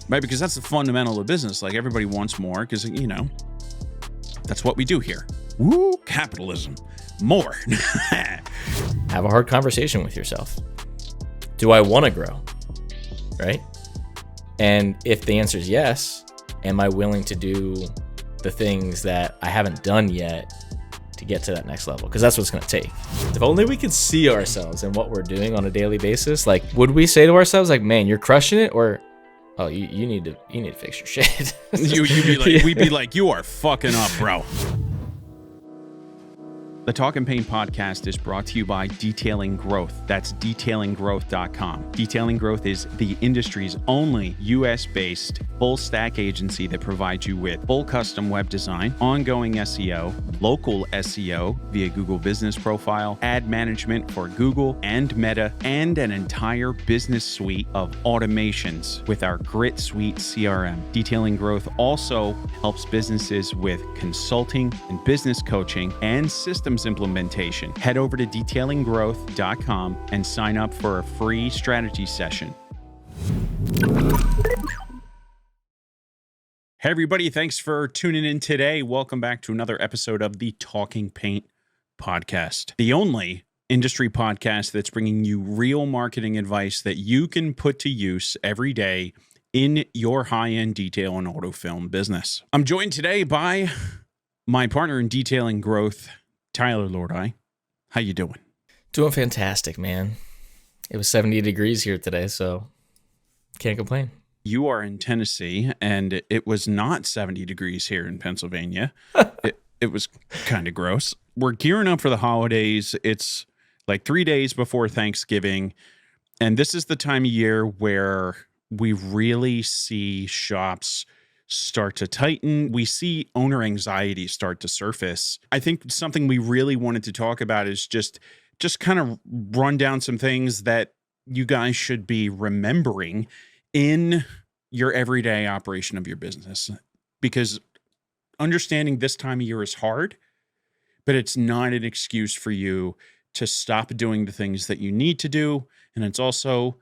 right? Because that's the fundamental of business. Like everybody wants more because, you know, that's what we do here. Woo, capitalism. More. Have a hard conversation with yourself. Do I want to grow? Right? And if the answer is yes, am I willing to do the things that I haven't done yet to get to that next level? Because that's what it's going to take. If only we could see ourselves and what we're doing on a daily basis. Like, would we say to ourselves, like, man, you're crushing it? Or, oh, you need to fix your shit. We'd be like, you are fucking up, bro. The Talk and Paint podcast is brought to you by Detailing Growth. That's detailinggrowth.com. Detailing Growth is the industry's only US-based full stack agency that provides you with full custom web design, ongoing SEO, local SEO via Google Business Profile, ad management for Google and Meta, and an entire business suite of automations with our Grit Suite CRM. Detailing Growth also helps businesses with consulting and business coaching and system implementation. Head over to detailinggrowth.com and sign up for a free strategy session. Hey everybody, thanks for tuning in today. Welcome back to another episode of the Talking Paint podcast, the only industry podcast that's bringing you real marketing advice that you can put to use every day in your high-end detail and auto film business. I'm joined today by my partner in Detailing Growth, Tyler Lordi. How you doing? Doing fantastic, man. It was 70 degrees here today, so can't complain. You are in Tennessee, and it was not 70 degrees here in Pennsylvania. It was kind of gross. We're gearing up for the holidays. It's like 3 days before Thanksgiving, and this is the time of year where we really see shops start to tighten. We see owner anxiety start to surface. I think something we really wanted to talk about is just kind of run down some things that you guys should be remembering in your everyday operation of your business. Because understanding this time of year is hard, but it's not an excuse for you to stop doing the things that you need to do. And it's also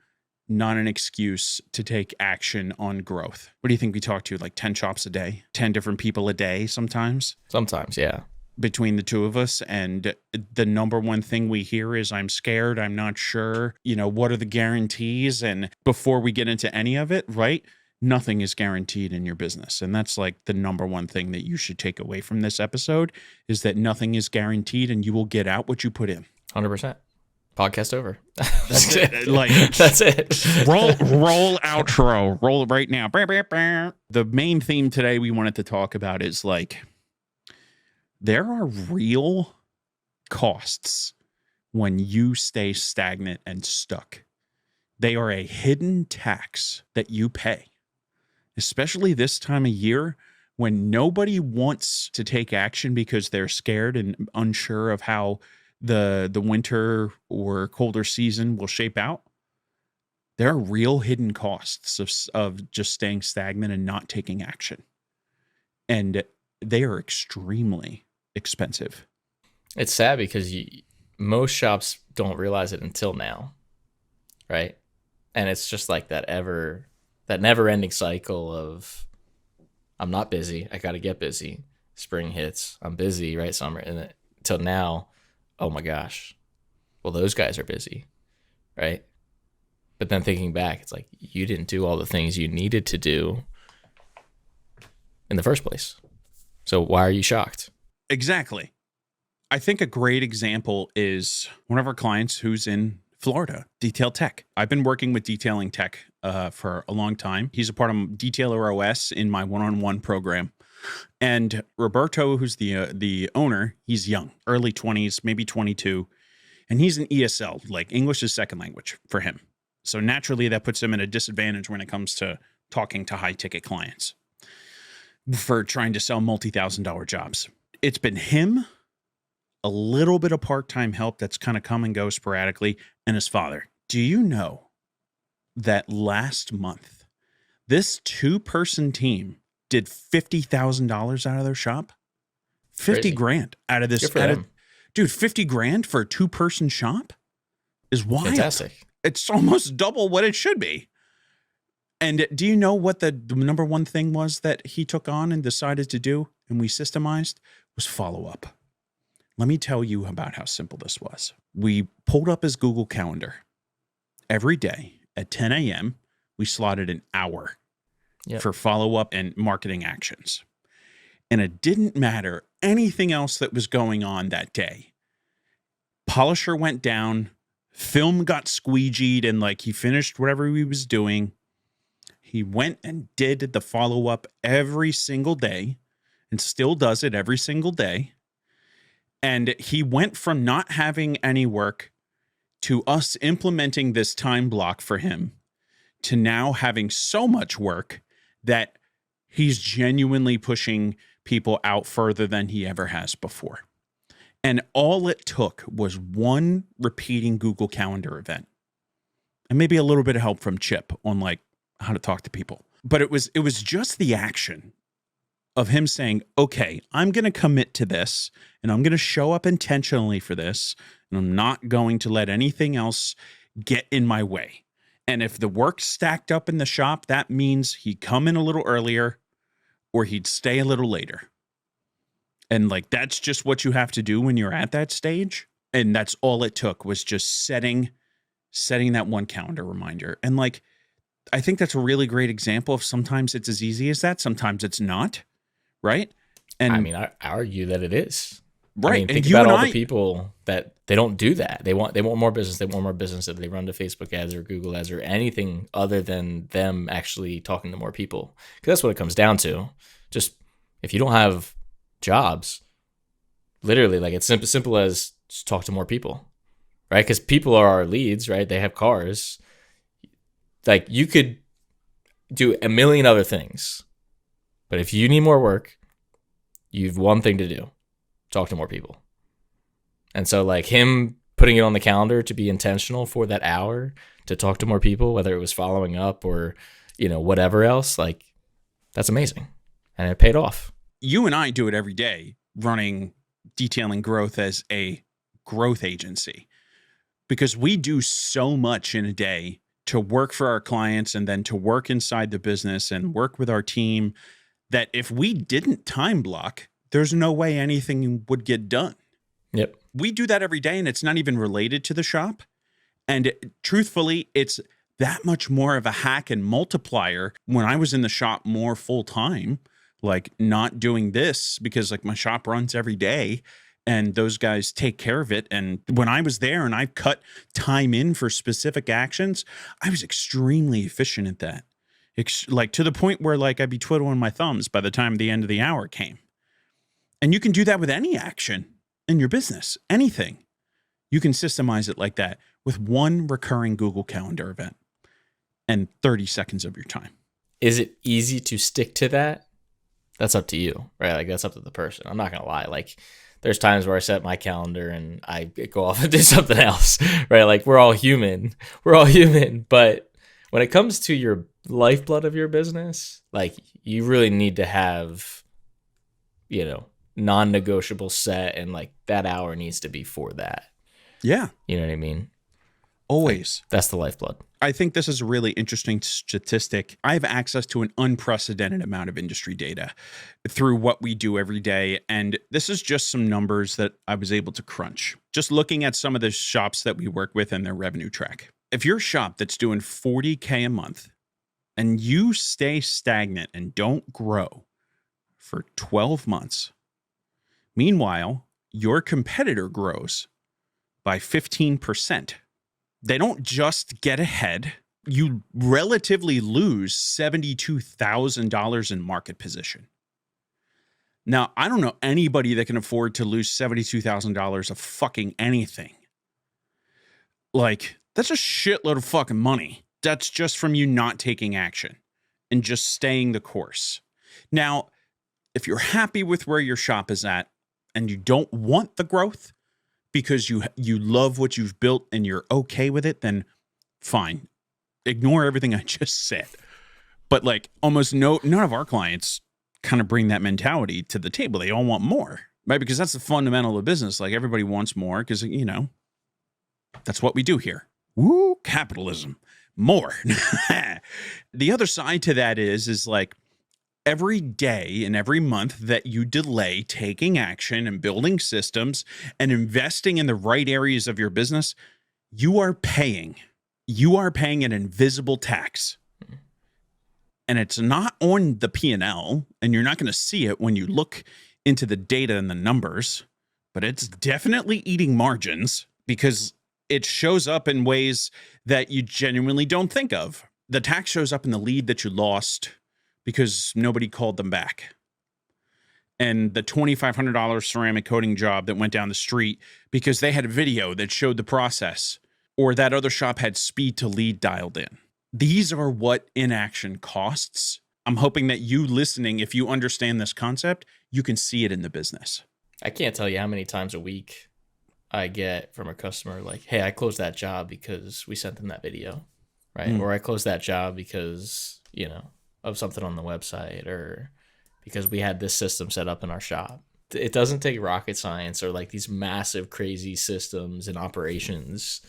not an excuse to take action on growth. What do you think we talk to? Like 10 shops a day, 10 different people a day sometimes? Sometimes, yeah. Between the two of us. And the number one thing we hear is, I'm scared, I'm not sure, you know, what are the guarantees? And before we get into any of it, right? Nothing is guaranteed in your business. And that's like the number one thing that you should take away from this episode is that nothing is guaranteed and you will get out what you put in. 100%. Podcast over. That's it. Like, that's it. roll outro. Roll it right now. The main theme today we wanted to talk about is like, there are real costs when you stay stagnant and stuck. They are a hidden tax that you pay, especially this time of year when nobody wants to take action because they're scared and unsure of how the winter or colder season will shape out. There are real hidden costs of just staying stagnant and not taking action. And they are extremely expensive. It's sad because most shops don't realize it until now, right? And it's just like that never-ending cycle of, I'm not busy, I got to get busy. Spring hits, I'm busy, right? Summer, and until now, oh my gosh, well, those guys are busy, right? But then thinking back, it's like, you didn't do all the things you needed to do in the first place. So why are you shocked? Exactly. I think a great example is one of our clients who's in Florida, Detail Tech. I've been working with Detailing Tech for a long time. He's a part of Detailer OS in my one-on-one program. And Roberto, who's the owner, he's young, early 20s, maybe 22. And he's an ESL, like English is second language for him. So naturally, that puts him at a disadvantage when it comes to talking to high-ticket clients for trying to sell multi-$1,000 jobs. It's been him, a little bit of part-time help that's kind of come and go sporadically, and his father. Do you know that last month, this two-person team did $50,000 out of their shop? 50 Crazy. grand out of this. Dude, 50 grand for a two-person shop is wild. Fantastic. It's almost double what it should be. And do you know what the number one thing was that he took on and decided to do and we systemized was follow-up. Let me tell you about how simple this was. We pulled up his Google Calendar. Every day at 10 a.m., we slotted an hour for follow-up and marketing actions. And it didn't matter anything else that was going on that day. Polisher went down, film got squeegeed, and like he finished whatever he was doing. He went and did the follow-up every single day and still does it every single day. And he went from not having any work to us implementing this time block for him to now having so much work that he's genuinely pushing people out further than he ever has before. And all it took was one repeating Google Calendar event and maybe a little bit of help from Chip on like how to talk to people. But it was just the action of him saying, okay, I'm going to commit to this and I'm going to show up intentionally for this. And I'm not going to let anything else get in my way. And if the work stacked up in the shop, that means he'd come in a little earlier or he'd stay a little later. And like, that's just what you have to do when you're at that stage. And that's all it took was just setting that one calendar reminder. And like, I think that's a really great example of sometimes it's as easy as that. Sometimes it's not. Right. And I mean, I argue that it is. Right. I mean, think about all the people that they don't do that. They want more business. They want more business that they run to Facebook ads or Google ads or anything other than them actually talking to more people. Because that's what it comes down to. Just if you don't have jobs, literally, like it's simple as just talk to more people, right? Because people are our leads, right? They have cars. Like you could do a million other things, but if you need more work, you've one thing to do: talk to more people. And so like him putting it on the calendar to be intentional for that hour to talk to more people, whether it was following up or, you know, whatever else, like that's amazing. And it paid off. You and I do it every day running Detailing Growth as a growth agency because we do so much in a day to work for our clients and then to work inside the business and work with our team that if we didn't time block, there's no way anything would get done. Yep. We do that every day and it's not even related to the shop. And truthfully, it's that much more of a hack and multiplier when I was in the shop more full time, like not doing this because like my shop runs every day and those guys take care of it. And when I was there and I cut time in for specific actions, I was extremely efficient at that. Like to the point where like I'd be twiddling my thumbs by the time the end of the hour came. And you can do that with any action in your business, anything. You can systemize it like that with one recurring Google Calendar event and 30 seconds of your time. Is it easy to stick to that? That's up to you, right? Like that's up to the person. I'm not going to lie. Like there's times where I set my calendar and I go off and do something else, right? Like we're all human. But when it comes to your lifeblood of your business, like you really need to have, you know, non-negotiable set, and like that hour needs to be for that. Yeah. You know what I mean? Always. Like, that's the lifeblood. I think this is a really interesting statistic. I have access to an unprecedented amount of industry data through what we do every day. And this is just some numbers that I was able to crunch. Just looking at some of the shops that we work with and their revenue track. If you're a shop that's doing $40K a month and you stay stagnant and don't grow for 12 months, meanwhile, your competitor grows by 15%. They don't just get ahead. You relatively lose $72,000 in market position. Now, I don't know anybody that can afford to lose $72,000 of fucking anything. Like, that's a shitload of fucking money. That's just from you not taking action and just staying the course. Now, if you're happy with where your shop is at and you don't want the growth, because you love what you've built and you're okay with it, then fine. Ignore everything I just said. But like almost none of our clients kind of bring that mentality to the table. They all want more, right? Because that's the fundamental of business. Like everybody wants more because, you know, that's what we do here. Woo, capitalism. more. The other side to that is like every day and every month that you delay taking action and building systems and investing in the right areas of your business, you are paying an invisible tax. And it's not on the P&L, and you're not going to see it when you look into the data and the numbers, but it's definitely eating margins because it shows up in ways that you genuinely don't think of. The tax shows up in the lead that you lost because nobody called them back. And the $2,500 ceramic coating job that went down the street because they had a video that showed the process, or that other shop had speed to lead dialed in. These are what inaction costs. I'm hoping that you listening, if you understand this concept, you can see it in the business. I can't tell you how many times a week I get from a customer like, hey, I closed that job because we sent them that video, right? Or I closed that job because, of something on the website, or because we had this system set up in our shop. It doesn't take rocket science or like these massive, crazy systems and operations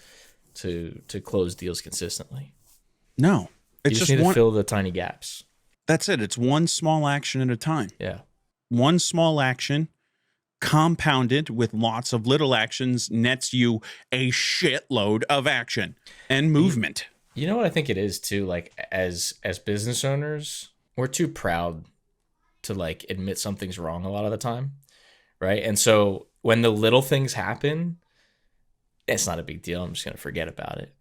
to close deals consistently. No, it's just need to fill the tiny gaps. That's it. It's one small action at a time. Yeah. One small action compounded with lots of little actions nets you a shitload of action and movement. You know what I think it is too? Like as business owners, we're too proud to like admit something's wrong a lot of the time. Right. And so when the little things happen, it's not a big deal. I'm just going to forget about it.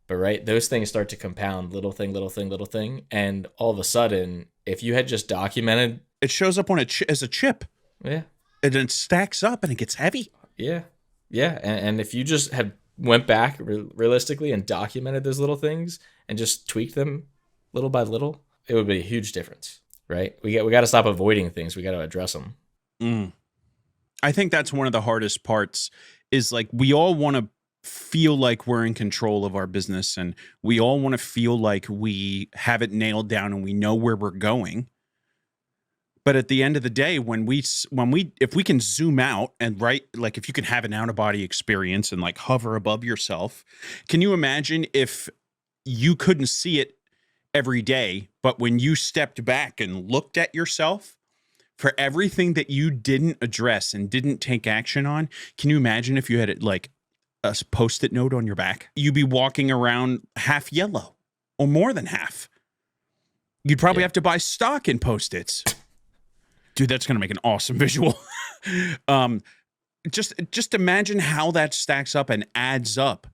But right, those things start to compound, little thing, little thing, little thing. And all of a sudden, if you had just documented, it shows up on as a chip. Yeah. And then it stacks up and it gets heavy. Yeah. Yeah. And if you just had went back realistically and documented those little things and just tweaked them little by little, it would be a huge difference, right? We got to stop avoiding things. We got to address them. I think that's one of the hardest parts is like we all want to feel like we're in control of our business, and we all want to feel like we have it nailed down and we know where we're going. But at the end of the day, if we can zoom out and like if you can have an out of body experience and like hover above yourself, can you imagine if you couldn't see it every day, but when you stepped back and looked at yourself for everything that you didn't address and didn't take action on, can you imagine if you had like a Post-it note on your back? You'd be walking around half yellow or more than half. You'd probably have to buy stock in Post-its. Dude, that's going to make an awesome visual. Just imagine how that stacks up and adds up,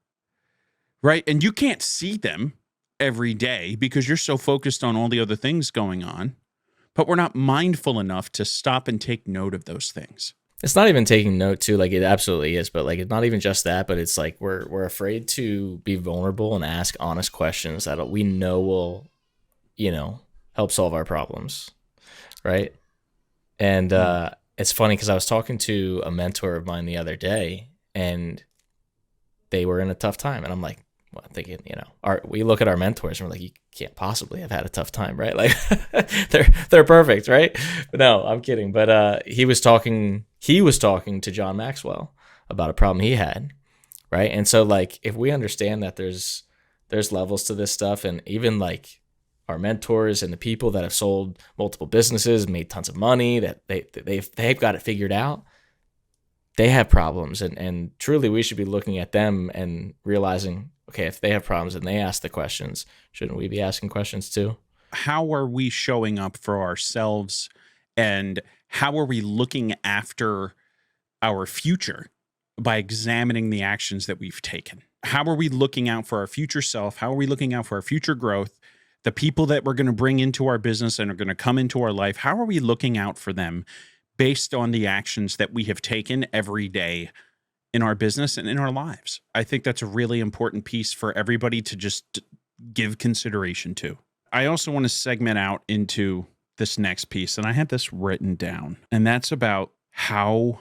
right? And you can't see them every day because you're so focused on all the other things going on, but we're not mindful enough to stop and take note of those things. It's not even taking note too, like it absolutely is, but like it's not even just that, but it's like we're afraid to be vulnerable and ask honest questions that we know will, help solve our problems, right? And it's funny because I was talking to a mentor of mine the other day, and they were in a tough time, and I'm like, well, I'm thinking, we look at our mentors and we're like, you can't possibly have had a tough time, right? Like they're perfect, right? But no, I'm kidding. But he was talking to John Maxwell about a problem he had, right? And so like if we understand that there's levels to this stuff, and even like our mentors and the people that have sold multiple businesses, made tons of money, that they've got it figured out, they have problems, and truly we should be looking at them and realizing, okay, if they have problems and they ask the questions, shouldn't we be asking questions too? How are we showing up for ourselves, and how are we looking after our future by examining the actions that we've taken? How are we looking out for our future self? How are we looking out for our future growth? The people that we're going to bring into our business and are going to come into our life, how are we looking out for them based on the actions that we have taken every day in our business and in our lives? I think that's a really important piece for everybody to just give consideration to. I also want to segment out into this next piece, and I had this written down, and that's about how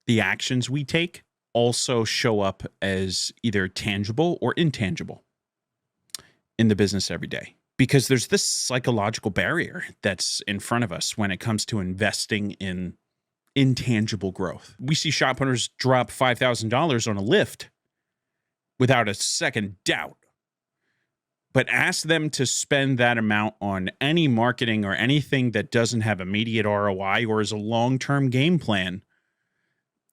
the actions we take also show up as either tangible or intangible in the business every day. Because there's this psychological barrier that's in front of us when it comes to investing in intangible growth. We see shop owners drop $5,000 on a lift without a second doubt. but ask them to spend that amount on any marketing or anything that doesn't have immediate ROI or is a long-term game plan.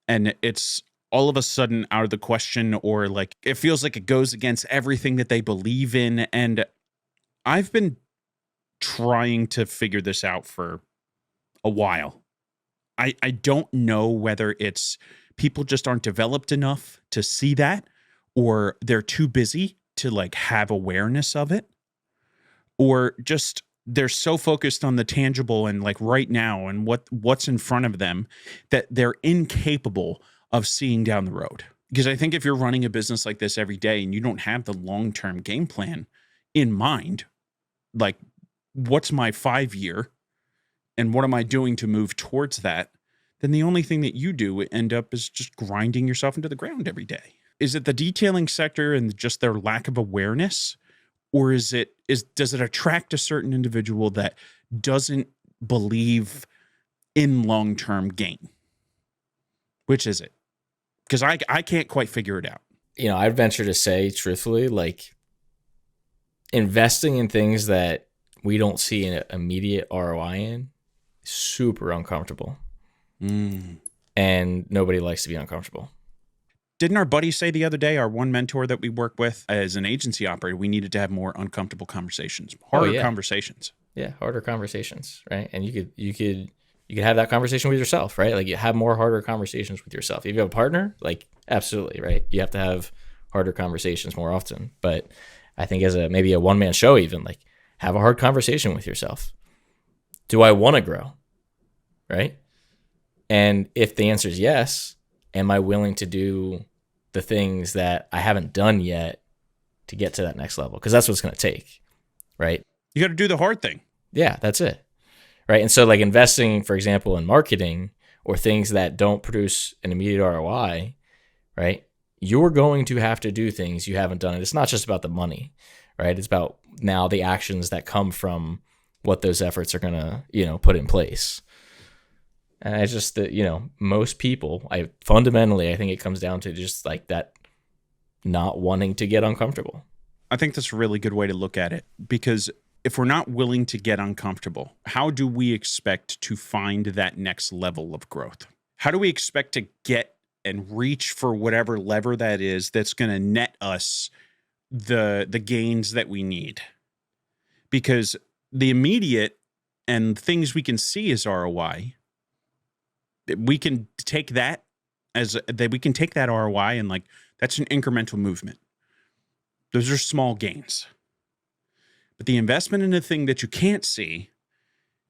And it's all of a sudden out of the question, or like it feels like it goes against everything that they believe in. And I've been trying to figure this out for a while. I don't know whether it's people just aren't developed enough to see that, or they're too busy to like have awareness of it, or just they're so focused on the tangible and like right now and what's in front of them that they're incapable of seeing down the road. Because I think if you're running a business like this every day and you don't have the long-term game plan in mind, like what's my 5-year and what am I doing to move towards that, then the only thing that you do end up is just grinding yourself into the ground every day. Is it the detailing sector and just their lack of awareness? Or does it attract a certain individual that doesn't believe in long-term gain? Which is it? Because I can't quite figure it out. You know, I'd venture to say, truthfully, like investing in things that we don't see an immediate ROI in is super uncomfortable. And nobody likes to be uncomfortable. Didn't our buddy say the other day, our one mentor that we work with as an agency operator, we needed to have more uncomfortable conversations, harder conversations. Yeah, harder conversations, right? And you could have that conversation with yourself, right? Like you have more harder conversations with yourself. If you have a partner, like absolutely, right? You have to have harder conversations more often. But I think as maybe a one-man show, even like have a hard conversation with yourself. Do I want to grow? Right? And if the answer is yes, am I willing to do the things that I haven't done yet to get to that next level? Because that's what it's going to take, right? You got to do the hard thing. Yeah, that's it. Right. And so like investing, for example, in marketing or things that don't produce an immediate ROI, right? You're going to have to do things you haven't done. And it's not just about the money, right? It's about now the actions that come from what those efforts are going to, put in place. And I just that, most people, I think it comes down to just like that not wanting to get uncomfortable. I think that's a really good way to look at it, because if we're not willing to get uncomfortable, how do we expect to find that next level of growth? How do we expect to get and reach for whatever lever that is that's going to net us the gains that we need? Because the immediate and things we can see as ROI, we can take that ROI and like that's an incremental movement. Those are small gains. But the investment in a thing that you can't see,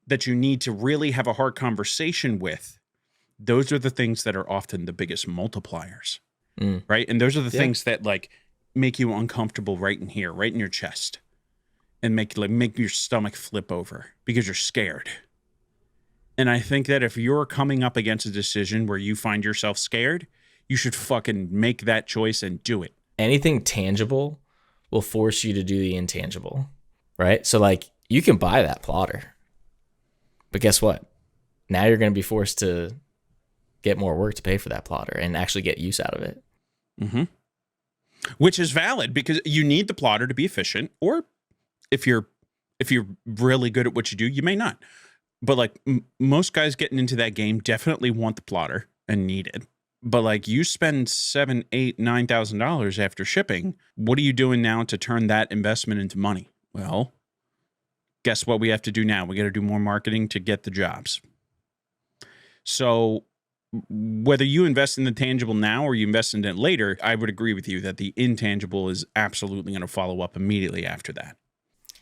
that you need to really have a hard conversation with, those are the things that are often the biggest multipliers, right? And those are the things that like make you uncomfortable right in here, right in your chest, and make your stomach flip over because you're scared. And I think that if you're coming up against a decision where you find yourself scared, you should fucking make that choice and do it. Anything tangible will force you to do the intangible, right? So like you can buy that plotter, but guess what? Now you're going to be forced to get more work to pay for that plotter and actually get use out of it. Mm-hmm. Which is valid because you need the plotter to be efficient, or if you're really good at what you do, you may not. But like most guys getting into that game definitely want the plotter and need it. But like you spend $7,000, $8,000, $9,000 after shipping, what are you doing now to turn that investment into money? Well, guess what we have to do now? We got to do more marketing to get the jobs. So whether you invest in the tangible now or you invest in it later, I would agree with you that the intangible is absolutely going to follow up immediately after that.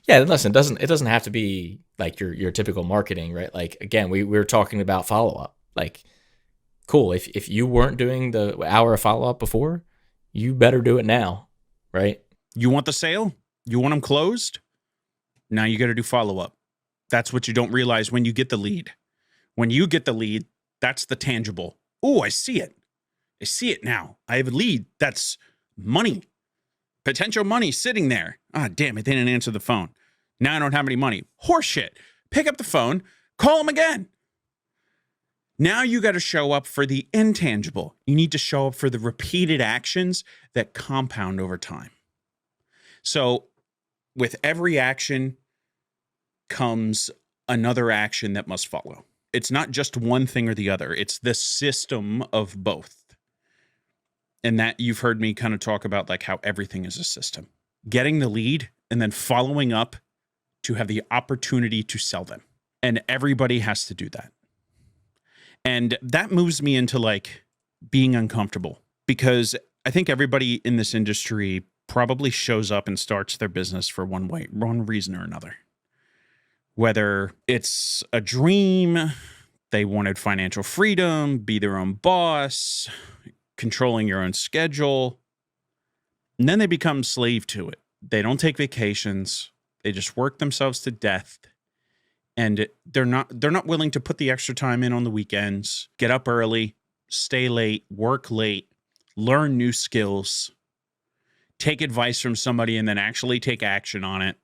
Yeah, listen, it doesn't have to be like your typical marketing, right? Like again, we were talking about follow-up. Like, cool, if you weren't doing the hour of follow-up before, you better do it now, right? You want the sale? You want them closed? Now you got to do follow-up. That's what you don't realize when you get the lead. When you get the lead, that's the tangible. Oh, I see it. I see it now. I have a lead. That's money. Potential money sitting there. Ah, damn it. They didn't answer the phone. Now I don't have any money. Horseshit. Pick up the phone. Call them again. Now you got to show up for the intangible. You need to show up for the repeated actions that compound over time. So with every action comes another action that must follow. It's not just one thing or the other. It's the system of both. And that you've heard me kind of talk about like how everything is a system. Getting the lead and then following up to have the opportunity to sell them. And everybody has to do that. And that moves me into like being uncomfortable, because I think everybody in this industry probably shows up and starts their business for one reason or another. Whether it's a dream, they wanted financial freedom, be their own boss, controlling your own schedule, and then they become slave to it. They don't take vacations. They just work themselves to death. And they're not willing to put the extra time in on the weekends, get up early, stay late, work late, learn new skills, take advice from somebody, and then actually take action on it.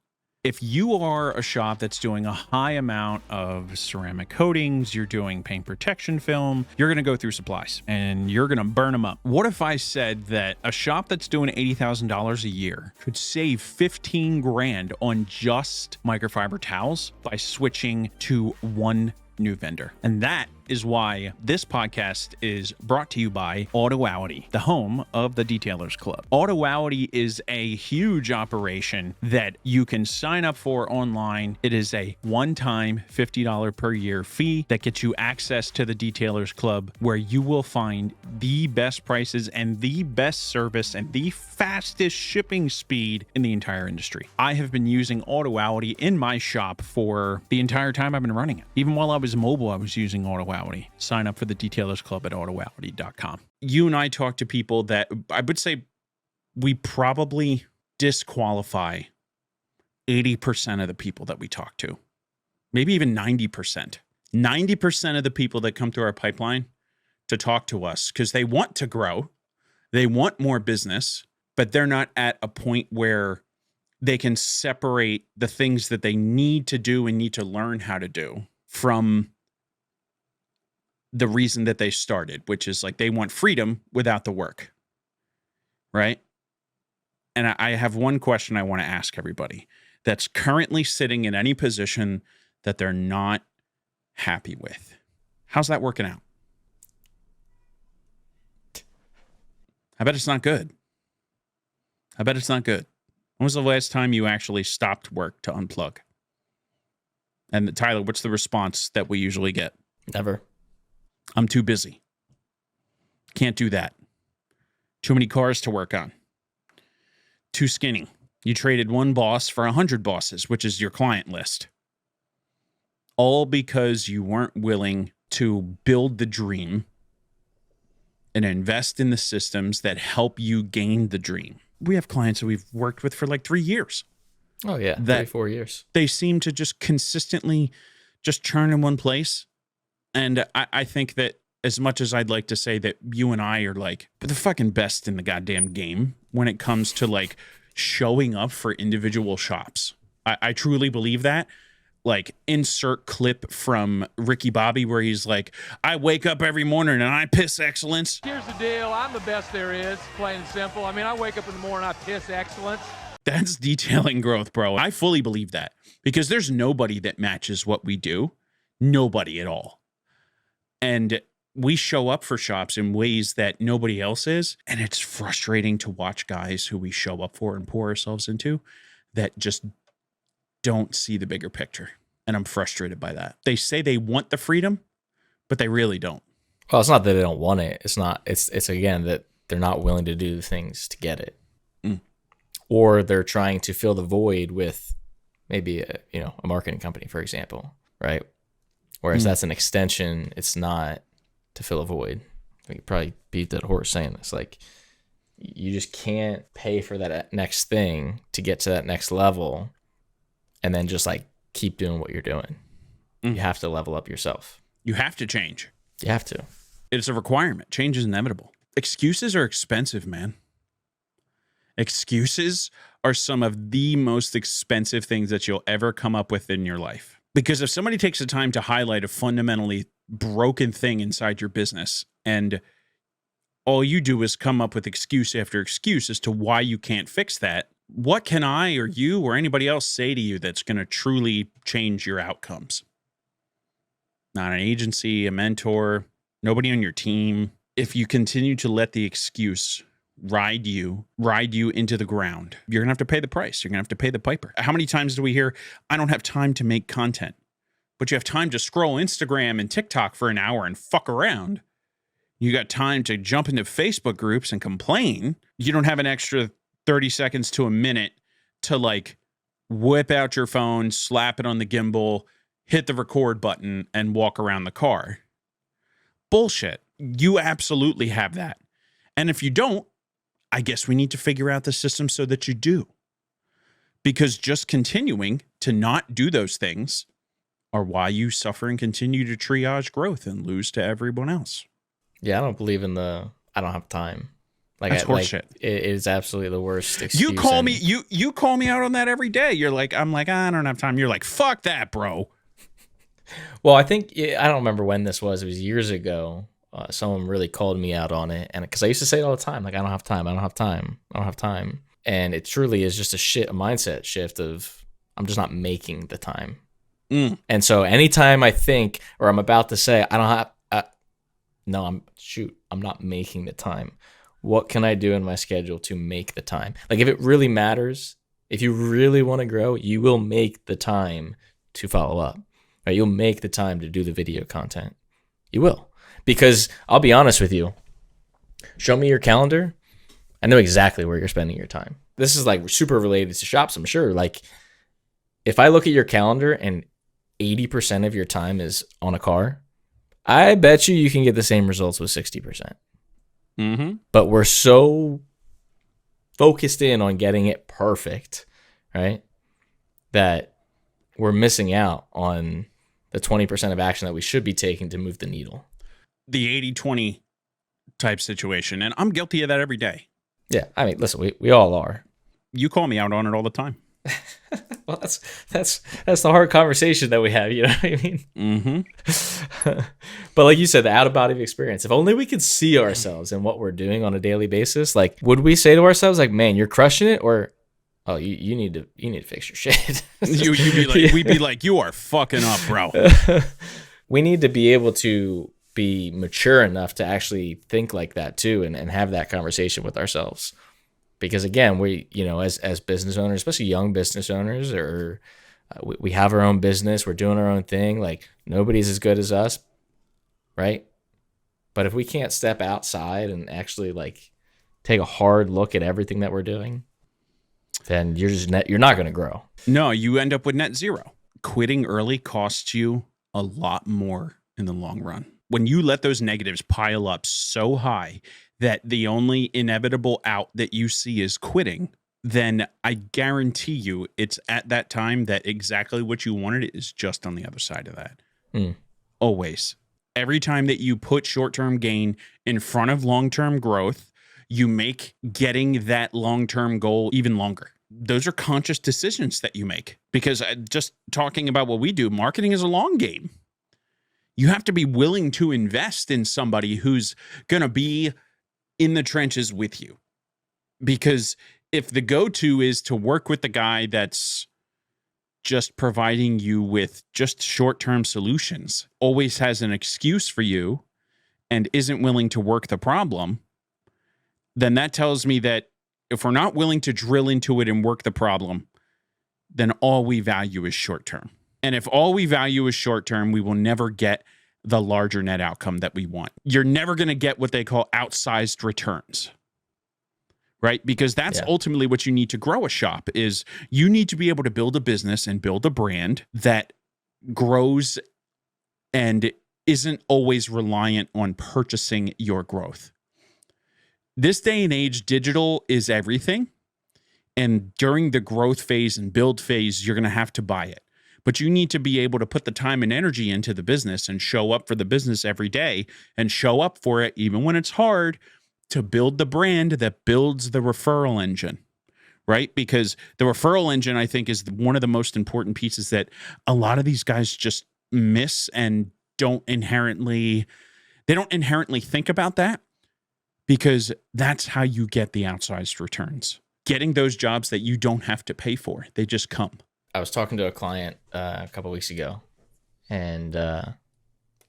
If you are a shop that's doing a high amount of ceramic coatings, you're doing paint protection film, you're going to go through supplies and you're going to burn them up. What if I said that a shop that's doing $80,000 a year could save 15 grand on just microfiber towels by switching to one new vendor? And that is why this podcast is brought to you by Autoality, the home of the Detailers Club. Autoality is a huge operation that you can sign up for online. It is a one-time $50 per year fee that gets you access to the Detailers Club, where you will find the best prices and the best service and the fastest shipping speed in the entire industry. I have been using Autoality in my shop for the entire time I've been running it. Even while I was mobile, I was using Autoality. Sign up for the Detailers Club at autoality.com. You and I talk to people that I would say we probably disqualify 80% of the people that we talk to. Maybe even 90%. 90% of the people that come through our pipeline to talk to us because they want to grow, they want more business, but they're not at a point where they can separate the things that they need to do and need to learn how to do from the reason that they started, which is like they want freedom without the work, right? And I have one question I want to ask everybody that's currently sitting in any position that they're not happy with. How's that working out? I bet it's not good. I bet it's not good. When was the last time you actually stopped work to unplug? And Tyler, what's the response that we usually get? Never. I'm too busy. Can't do that. Too many cars to work on. Too skinny. You traded one boss for 100 bosses, which is your client list. All because you weren't willing to build the dream and invest in the systems that help you gain the dream. We have clients that we've worked with for like 3 years. Oh, yeah. 3-4 years. They seem to just consistently just churn in one place. And I think that as much as I'd like to say that you and I are like the fucking best in the goddamn game when it comes to like showing up for individual shops, I truly believe that. Like, insert clip from Ricky Bobby where he's like, I wake up every morning and I piss excellence. Here's the deal. I'm the best there is, plain and simple. I mean, I wake up in the morning, I piss excellence. That's detailing growth, bro. I fully believe that because there's nobody that matches what we do. Nobody at all. And we show up for shops in ways that nobody else is. And it's frustrating to watch guys who we show up for and pour ourselves into that just don't see the bigger picture. And I'm frustrated by that. They say they want the freedom, but they really don't. Well, it's not that they don't want it. It's again that they're not willing to do the things to get it. Or they're trying to fill the void with maybe a marketing company, for example, right? Whereas that's an extension, it's not to fill a void. We could probably beat that horse saying this. Like, you just can't pay for that next thing to get to that next level and then just like keep doing what you're doing. You have to level up yourself. You have to change. You have to. It's a requirement. Change is inevitable. Excuses are expensive, man. Excuses are some of the most expensive things that you'll ever come up with in your life. Because if somebody takes the time to highlight a fundamentally broken thing inside your business and all you do is come up with excuse after excuse as to why you can't fix that, What can I or you or anybody else say to you that's going to truly change your outcomes? Not an agency, a mentor, nobody on your team. If you continue to let the excuse ride you into the ground, you're going to have to pay the price. You're going to have to pay the piper. How many times do we hear, I don't have time to make content, but you have time to scroll Instagram and TikTok for an hour and fuck around. You got time to jump into Facebook groups and complain. You don't have an extra 30 seconds to a minute to like whip out your phone, slap it on the gimbal, hit the record button, and walk around the car. Bullshit. You absolutely have that. And if you don't, I guess we need to figure out the system so that you do. Because just continuing to not do those things are why you suffer and continue to triage growth and lose to everyone else. Yeah, I don't believe in the I don't have time. That's horseshit. It is absolutely the worst excuse. You call me you call me out on that every day. You're like, I'm like, I don't have time. You're like, fuck that, bro. Well, I think I don't remember when this was. It was years ago. Someone really called me out on it, and because I used to say it all the time, like, I don't have time, I don't have time, I don't have time, and it truly is just a mindset shift of I'm just not making the time. And so anytime I think or I'm about to say I don't have, I'm not making the time. What can I do in my schedule to make the time? Like, if it really matters, if you really want to grow, you will make the time to follow up. Right? You'll make the time to do the video content. You will. Because I'll be honest with you, show me your calendar, I know exactly where you're spending your time. This is like super related to shops, I'm sure. Like, if I look at your calendar and 80% of your time is on a car, I bet you can get the same results with 60%. Mm-hmm. But we're so focused in on getting it perfect, right, that we're missing out on the 20% of action that we should be taking to move the needle. The 80-20 type situation. And I'm guilty of that every day. Yeah. I mean, listen, we all are. You call me out on it all the time. Well, that's the hard conversation that we have, you know what I mean? Mm-hmm. But like you said, the out-of-body experience. If only we could see ourselves and what we're doing on a daily basis. Like, would we say to ourselves, like, man, you're crushing it? Or, oh, you need to fix your shit. We'd be like, you are fucking up, bro. We need to be able to be mature enough to actually think like that too, and have that conversation with ourselves. Because again, we, as business owners, especially young business owners, or we have our own business, we're doing our own thing. Like, nobody's as good as us, right? But if we can't step outside and actually like take a hard look at everything that we're doing, then you're not going to grow. No, you end up with net zero. Quitting early costs you a lot more in the long run. When you let those negatives pile up so high that the only inevitable out that you see is quitting, then I guarantee you it's at that time that exactly what you wanted is just on the other side of that. Always. Every time that you put short-term gain in front of long-term growth, you make getting that long-term goal even longer. Those are conscious decisions that you make, because just talking about what we do, marketing is a long game. You have to be willing to invest in somebody who's going to be in the trenches with you. Because if the go-to is to work with the guy that's just providing you with just short-term solutions, always has an excuse for you, and isn't willing to work the problem, then that tells me that if we're not willing to drill into it and work the problem, then all we value is short-term. And if all we value is short-term, we will never get the larger net outcome that we want. You're never going to get what they call outsized returns, right? Because that's ultimately what you need to grow a shop. Is you need to be able to build a business and build a brand that grows and isn't always reliant on purchasing your growth. This day and age, digital is everything. And during the growth phase and build phase, you're going to have to buy it. But you need to be able to put the time and energy into the business and show up for the business every day and show up for it even when it's hard, to build the brand that builds the referral engine, right? Because the referral engine, I think, is one of the most important pieces that a lot of these guys just miss and don't inherently think about that, because that's how you get the outsized returns. getting those jobs that you don't have to pay for. They just come. I was talking to a client a couple weeks ago, and I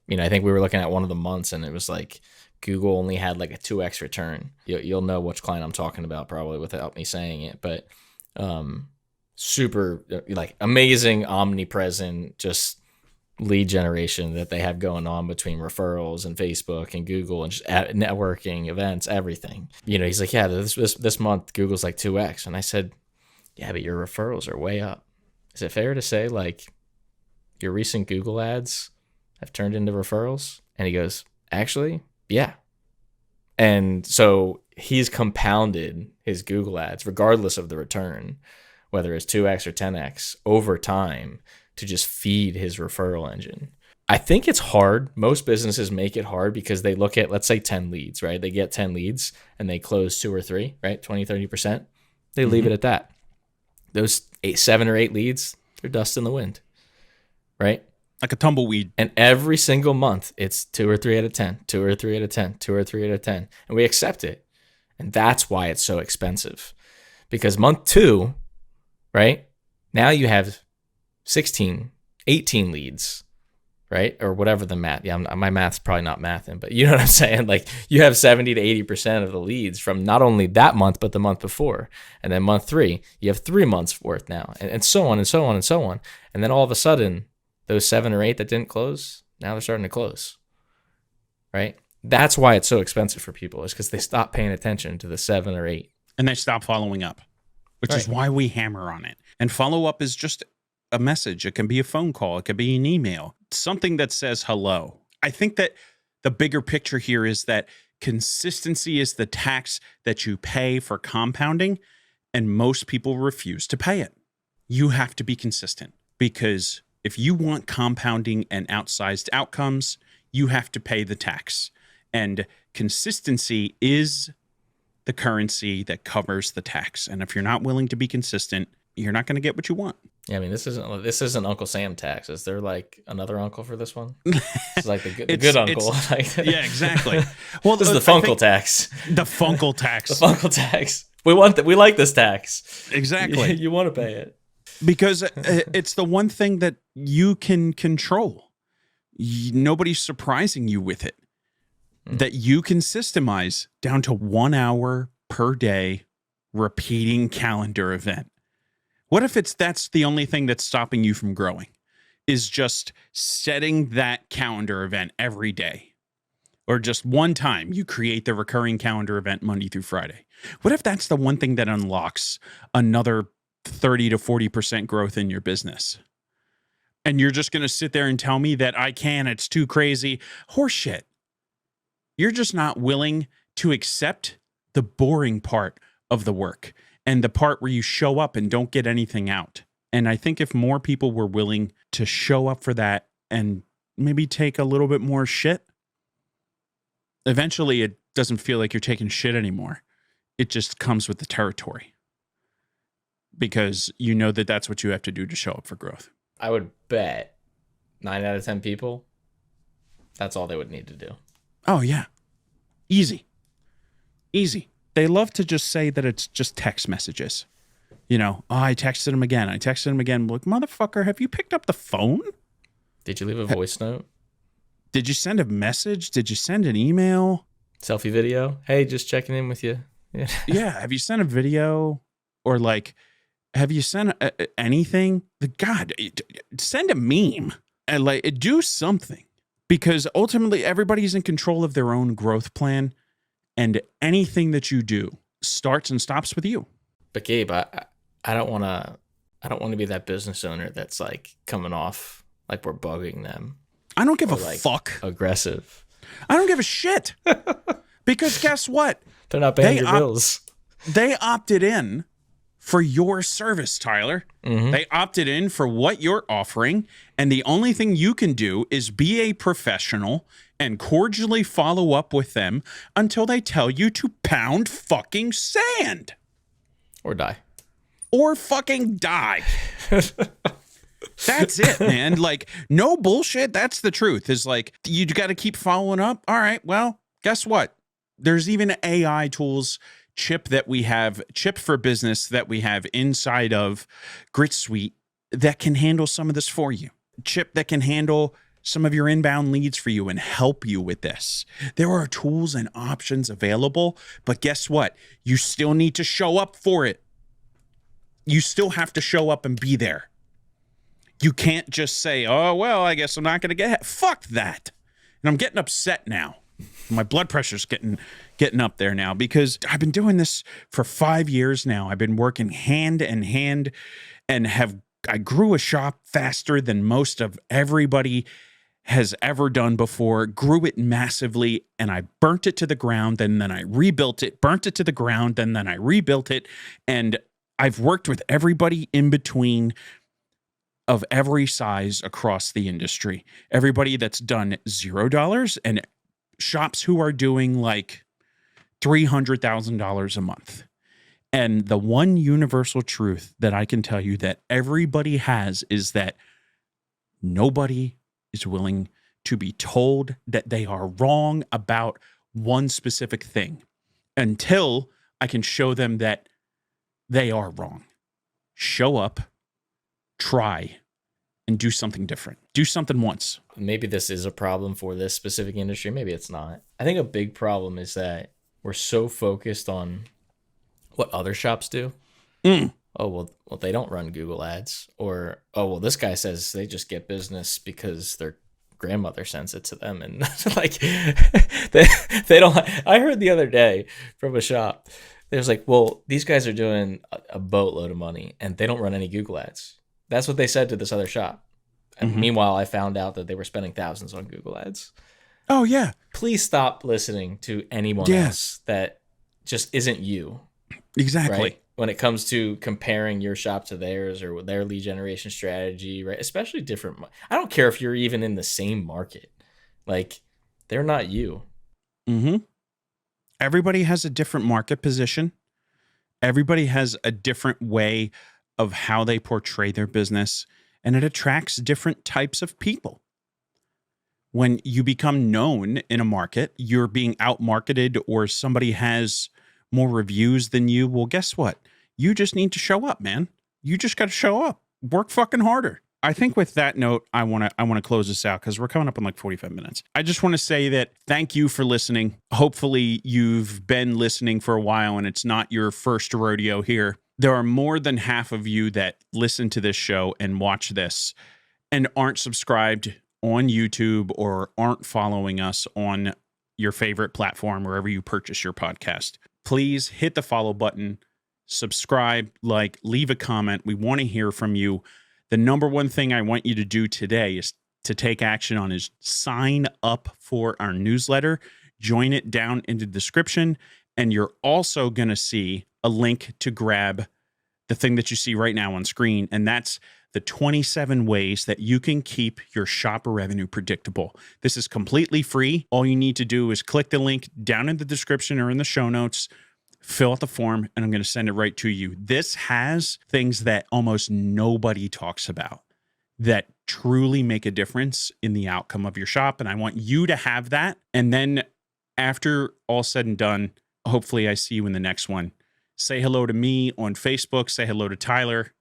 think we were looking at one of the months, and it was like Google only had like a 2x return. You'll know which client I'm talking about probably without me saying it, but super like amazing, omnipresent, just lead generation that they have going on between referrals and Facebook and Google and just networking, events, everything. He's like, yeah, this month Google's like 2x. And I said, yeah, but your referrals are way up. Is it fair to say like your recent Google ads have turned into referrals? And he goes, actually, yeah. And so he's compounded his Google ads, regardless of the return, whether it's 2x or 10x over time, to just feed his referral engine. I think it's hard. Most businesses make it hard because they look at, let's say 10 leads, right? They get 10 leads and they close 2 or 3, right? 20, 30%. They leave it at that. Those 7 or 8 leads, they're dust in the wind, right? Like a tumbleweed. And every single month, it's 2 or 3 out of 10, 2 or 3 out of 10, 2 or 3 out of 10. And we accept it. And that's why it's so expensive. Because month 2, right? Now you have 16, 18 leads, right? Or whatever the math. Yeah, my math's probably not mathing, but you know what I'm saying? Like you have 70 to 80% of the leads from not only that month, but the month before. And then month 3, you have 3 months worth now, and so on and so on and so on. And then all of a sudden, those 7 or 8 that didn't close, now they're starting to close, right? That's why it's so expensive for people, is because they stop paying attention to the 7 or 8. And they stop following up, which is why we hammer on it. And follow up is just a message. It can be a phone call. It could be an email, something that says hello. I think that the bigger picture here is that consistency is the tax that you pay for compounding, and most people refuse to pay it. You have to be consistent, because if you want compounding and outsized outcomes, you have to pay the tax. And consistency is the currency that covers the tax. And if you're not willing to be consistent, you're not going to get what you want. Yeah, I mean, this isn't Uncle Sam tax. Is there like another uncle for this one? It's like the good uncle. Yeah, exactly. Well, this is the Funkle tax. The Funkle tax. The Funkle tax. We like this tax. Exactly. You want to pay it. Because it's the one thing that you can control. Nobody's surprising you with it. That you can systemize down to 1 hour per day repeating calendar event. What if that's the only thing that's stopping you from growing, is just setting that calendar event every day, or just one time you create the recurring calendar event Monday through Friday? What if that's the one thing that unlocks another 30 to 40% growth in your business? And you're just going to sit there and tell me that it's too crazy. Horseshit. You're just not willing to accept the boring part of the work and the part where you show up and don't get anything out. And I think if more people were willing to show up for that and maybe take a little bit more shit, eventually it doesn't feel like you're taking shit anymore. It just comes with the territory, because you know that that's what you have to do to show up for growth. I would bet 9 out of 10 people, that's all they would need to do. Oh, yeah. Easy. They love to just say that it's just text messages. I texted him again. Like, motherfucker, have you picked up the phone? Did you leave a voice note? Did you send a message? Did you send an email? Selfie video? Hey, just checking in with you. Yeah. Have you sent a video? Or like, have you sent anything? God, send a meme and like do something, because ultimately everybody's in control of their own growth plan, and anything that you do starts and stops with you. But Gabe, I don't want to be that business owner that's like coming off like we're bugging them. I don't give a like fuck. Aggressive. I don't give a shit. Because guess what? They're not paying your bills. They opted in for your service, Tyler. Mm-hmm. They opted in for what you're offering, and the only thing you can do is be a professional and cordially follow up with them until they tell you to pound fucking sand. Or die. Or fucking die. That's it, man. Like, no bullshit. That's the truth. Is like, you got to keep following up. All right, well, guess what? There's even AI tools chip for business that we have inside of Grit Suite that can handle some of this for you. Chip that can handle some of your inbound leads for you and help you with this. There are tools and options available, but guess what? You still need to show up for it. You still have to show up and be there. You can't just say, oh, well, I guess I'm not going to get it. Fuck that. And I'm getting upset now. My blood pressure's getting up there now because I've been doing this for 5 years now. I've been working hand in hand and I grew a shop faster than most of everybody has ever done before, grew it massively, and I burnt it to the ground, and then I rebuilt it, burnt it to the ground, and then I rebuilt it, and I've worked with everybody in between of every size across the industry. Everybody that's done $0 and shops who are doing like $300,000 a month. And the one universal truth that I can tell you that everybody has is that nobody is willing to be told that they are wrong about one specific thing until I can show them that they are wrong. Show up, try, and do something different. Do something once. Maybe this is a problem for this specific industry. Maybe it's not. I think a big problem is that we're so focused on what other shops do. Oh, well, they don't run Google ads. Or, oh, well, this guy says they just get business because their grandmother sends it to them. And like, they don't. I heard the other day from a shop, there's like, well, these guys are doing a boatload of money and they don't run any Google ads. That's what they said to this other shop. And meanwhile, I found out that they were spending thousands on Google ads. Oh, yeah. Please stop listening to anyone else that just isn't you. Exactly. Right? When it comes to comparing your shop to theirs or their lead generation strategy, right? Especially different. I don't care if you're even in the same market. Like, they're not you. Everybody has a different market position. Everybody has a different way of how they portray their business, and it attracts different types of people. When you become known in a market, you're being out-marketed or somebody has more reviews than you. Well, guess what? You just need to show up, man. You just got to show up. Work fucking harder. I think with that note, I want to close this out because we're coming up in like 45 minutes. I just want to say that thank you for listening. Hopefully you've been listening for a while and it's not your first rodeo here. There are more than half of you that listen to this show and watch this and aren't subscribed on YouTube or aren't following us on your favorite platform, wherever you purchase your podcast. Please hit the follow button, subscribe, like, leave a comment. We want to hear from you. The number one thing I want you to do today is to take action on is sign up for our newsletter. Join it down in the description. And you're also going to see a link to grab the thing that you see right now on screen. And that's the 27 ways that you can keep your shop revenue predictable. This is completely free. All you need to do is click the link down in the description or in the show notes, fill out the form, and I'm going to send it right to you. This has things that almost nobody talks about that truly make a difference in the outcome of your shop. And I want you to have that. And then after all said and done, hopefully I see you in the next one. Say hello to me on Facebook. Say hello to Tyler.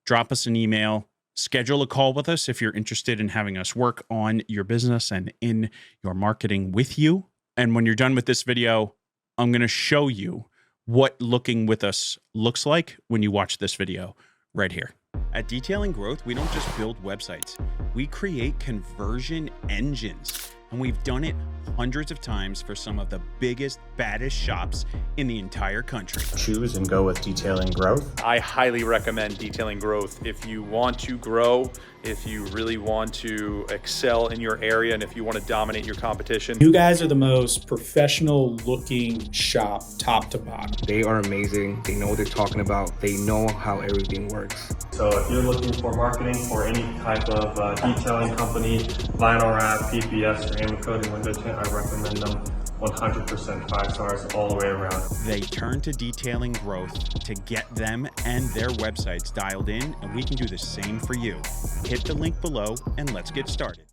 Drop us an email. Schedule a call with us if you're interested in having us work on your business and in your marketing with you. And when you're done with this video, I'm going to show you what looking with us looks like when you watch this video right here. At Detailing Growth, we don't just build websites. We create conversion engines. And we've done it hundreds of times for some of the biggest, baddest shops in the entire country. Choose and go with Detailing Growth. I highly recommend Detailing Growth if you want to grow, if you really want to excel in your area, and if you want to dominate your competition. You guys are the most professional looking shop, top to bottom. They are amazing. They know what they're talking about. They know how everything works. So if you're looking for marketing for any type of detailing company, vinyl wrap, PPF, or coating window tint, I recommend them 100% 5 stars all the way around. They turn to Detailing Growth to get them and their websites dialed in, and we can do the same for you. Hit the link below and let's get started.